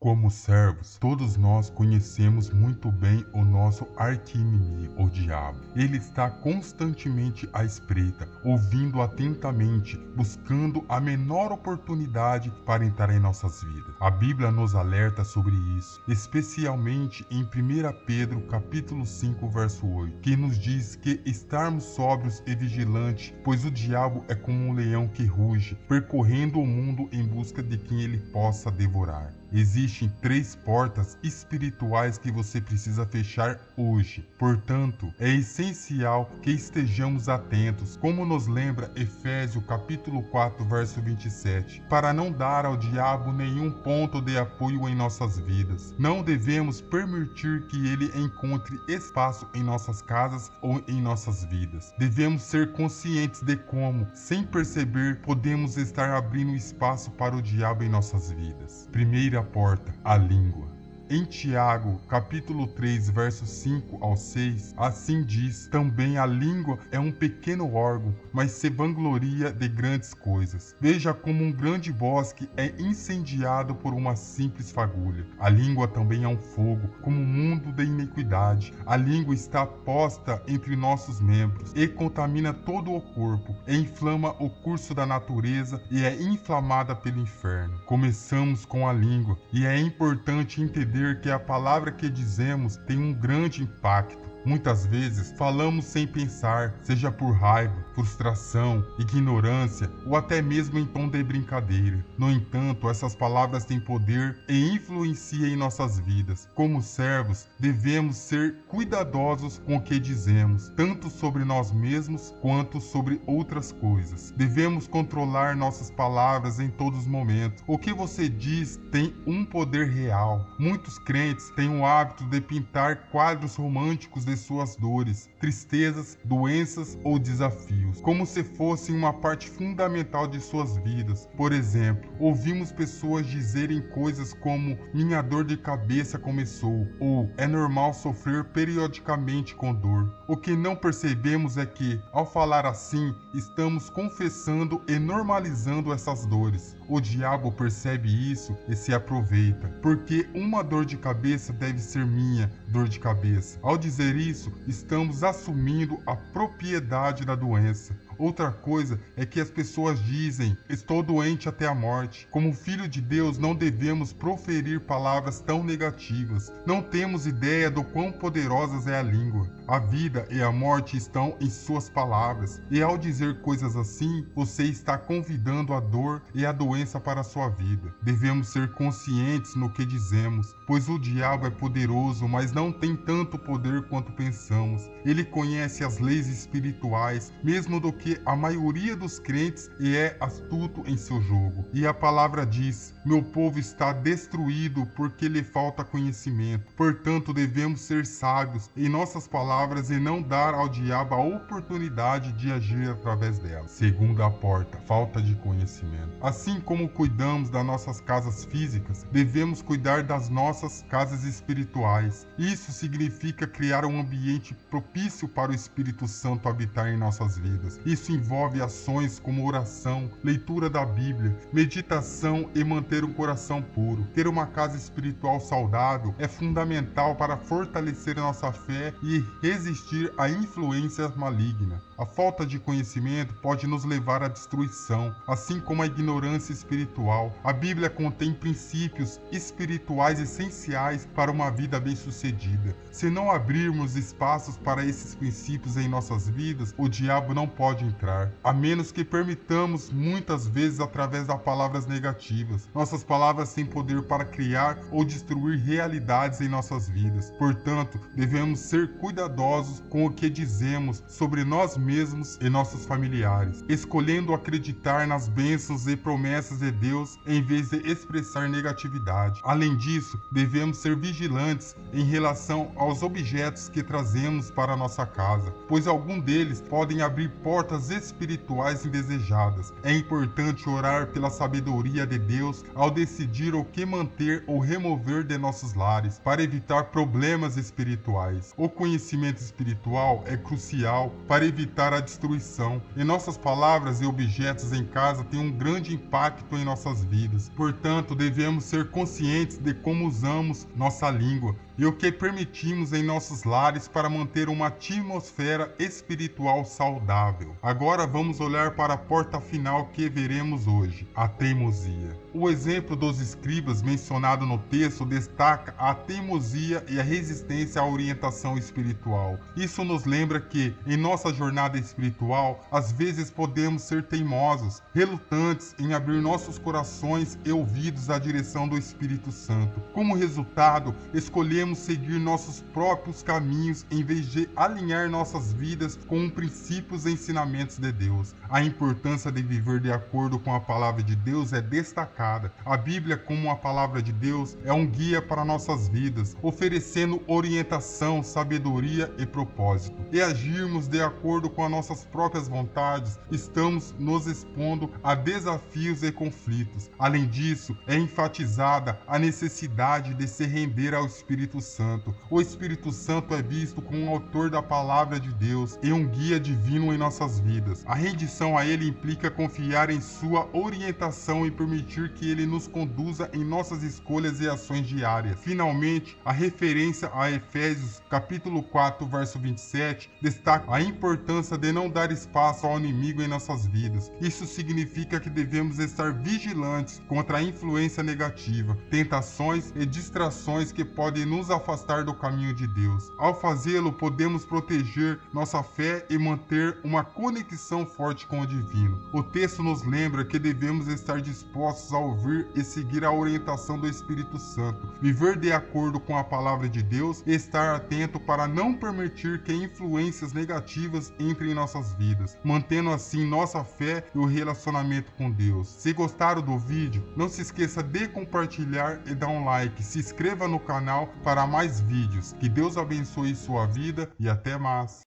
Como servos, todos nós conhecemos muito bem o nosso arqui-inimigo, o diabo. Ele está constantemente à espreita, ouvindo atentamente, buscando a menor oportunidade para entrar em nossas vidas. A Bíblia nos alerta sobre isso, especialmente em 1 Pedro capítulo 5, verso 8, que nos diz que estarmos sóbrios e vigilantes, pois o diabo é como um leão que ruge, percorrendo o mundo em busca de quem ele possa devorar. Existem 3 portas espirituais que você precisa fechar hoje. Portanto, é essencial que estejamos atentos, como nos lembra Efésios capítulo 4, verso 27, para não dar ao diabo nenhum ponto de apoio em nossas vidas. Não devemos permitir que ele encontre espaço em nossas casas ou em nossas vidas. Devemos ser conscientes de como, sem perceber, podemos estar abrindo espaço para o diabo em nossas vidas. Primeira porta, a língua. Em Tiago, capítulo 3, versos 5 ao 6, assim diz: também a língua é um pequeno órgão, mas se vangloria de grandes coisas. Veja como um grande bosque é incendiado por uma simples fagulha. A língua também é um fogo, como um mundo de iniquidade. A língua está posta entre nossos membros e contamina todo o corpo, e inflama o curso da natureza e é inflamada pelo inferno. Começamos com a língua, e é importante entender que a palavra que dizemos tem um grande impacto. Muitas vezes falamos sem pensar, seja por raiva, frustração, ignorância ou até mesmo em tom de brincadeira. No entanto, essas palavras têm poder e influenciam em nossas vidas. Como servos, devemos ser cuidadosos com o que dizemos, tanto sobre nós mesmos quanto sobre outras coisas. Devemos controlar nossas palavras em todos os momentos. O que você diz tem um poder real. Muitos crentes têm o hábito de pintar quadros românticos de suas dores, tristezas, doenças ou desafios, como se fossem uma parte fundamental de suas vidas. Por exemplo, ouvimos pessoas dizerem coisas como "minha dor de cabeça começou" ou "é normal sofrer periodicamente com dor". O que não percebemos é que, ao falar assim, estamos confessando e normalizando essas dores. O diabo percebe isso e se aproveita, porque uma dor de cabeça deve ser minha dor de cabeça. Ao dizer isso, estamos assumindo a propriedade da doença. Outra coisa é que as pessoas dizem: estou doente até a morte. Como filho de Deus, não devemos proferir palavras tão negativas. Não temos ideia do quão poderosas é a língua. A vida e a morte estão em suas palavras. E ao dizer coisas assim, você está convidando a dor e a doença para a sua vida. Devemos ser conscientes no que dizemos, pois o diabo é poderoso, mas não tem tanto poder quanto pensamos. Ele conhece as leis espirituais, mesmo do que a maioria dos crentes, e é astuto em seu jogo. E a palavra diz: meu povo está destruído porque lhe falta conhecimento. Portanto, devemos ser sábios em nossas palavras e não dar ao diabo a oportunidade de agir através delas. Segunda porta, falta de conhecimento. Assim como cuidamos das nossas casas físicas, devemos cuidar das nossas casas espirituais. Isso significa criar um ambiente propício para o Espírito Santo habitar em nossas vidas. Isso envolve ações como oração, leitura da Bíblia, meditação e manter o coração puro. Ter uma casa espiritual saudável é fundamental para fortalecer nossa fé e resistir à influência maligna. A falta de conhecimento pode nos levar à destruição, assim como a ignorância espiritual. A Bíblia contém princípios espirituais essenciais para uma vida bem-sucedida. Se não abrirmos espaços para esses princípios em nossas vidas, o diabo não pode entrar, a menos que permitamos, muitas vezes através das palavras negativas. Nossas palavras têm poder para criar ou destruir realidades em nossas vidas. Portanto, devemos ser cuidadosos com o que dizemos sobre nós mesmos e nossos familiares, escolhendo acreditar nas bênçãos e promessas de Deus em vez de expressar negatividade. Além disso, devemos ser vigilantes em relação aos objetos que trazemos para nossa casa, pois alguns deles podem abrir portas espirituais indesejadas. É importante orar pela sabedoria de Deus ao decidir o que manter ou remover de nossos lares, para evitar problemas espirituais. O conhecimento espiritual é crucial para evitar evitar a destruição. E nossas palavras e objetos em casa têm um grande impacto em nossas vidas. Portanto, devemos ser conscientes de como usamos nossa língua e o que permitimos em nossos lares para manter uma atmosfera espiritual saudável. Agora vamos olhar para a porta final que veremos hoje, a teimosia. O exemplo dos escribas mencionado no texto destaca a teimosia e a resistência à orientação espiritual. Isso nos lembra que, em nossa jornada espiritual, às vezes podemos ser teimosos, relutantes em abrir nossos corações e ouvidos à direção do Espírito Santo. Como resultado, escolhemos seguir nossos próprios caminhos em vez de alinhar nossas vidas com os princípios e ensinamentos de Deus. A importância de viver de acordo com a palavra de Deus é destacada. A Bíblia, como a palavra de Deus, é um guia para nossas vidas, oferecendo orientação, sabedoria e propósito. E agirmos de acordo com as nossas próprias vontades, estamos nos expondo a desafios e conflitos. Além disso, é enfatizada a necessidade de se render ao Espírito Santo. O Espírito Santo é visto como o autor da palavra de Deus e um guia divino em nossas vidas. A rendição a Ele implica confiar em sua orientação e permitir que Ele nos conduza em nossas escolhas e ações diárias. Finalmente, a referência a Efésios capítulo 4, verso 27, destaca a importância de não dar espaço ao inimigo em nossas vidas. Isso significa que devemos estar vigilantes contra a influência negativa, tentações e distrações que podem nos afastar do caminho de Deus. Ao fazê-lo, podemos proteger nossa fé e manter uma conexão forte com o divino. O texto nos lembra que devemos estar dispostos a ouvir e seguir a orientação do Espírito Santo, viver de acordo com a palavra de Deus e estar atento para não permitir que influências negativas entrem em nossas vidas, mantendo assim nossa fé e o relacionamento com Deus. Se gostaram do vídeo, não se esqueça de compartilhar e dar um like. Se inscreva no canal para mais vídeos. Que Deus abençoe sua vida e até mais.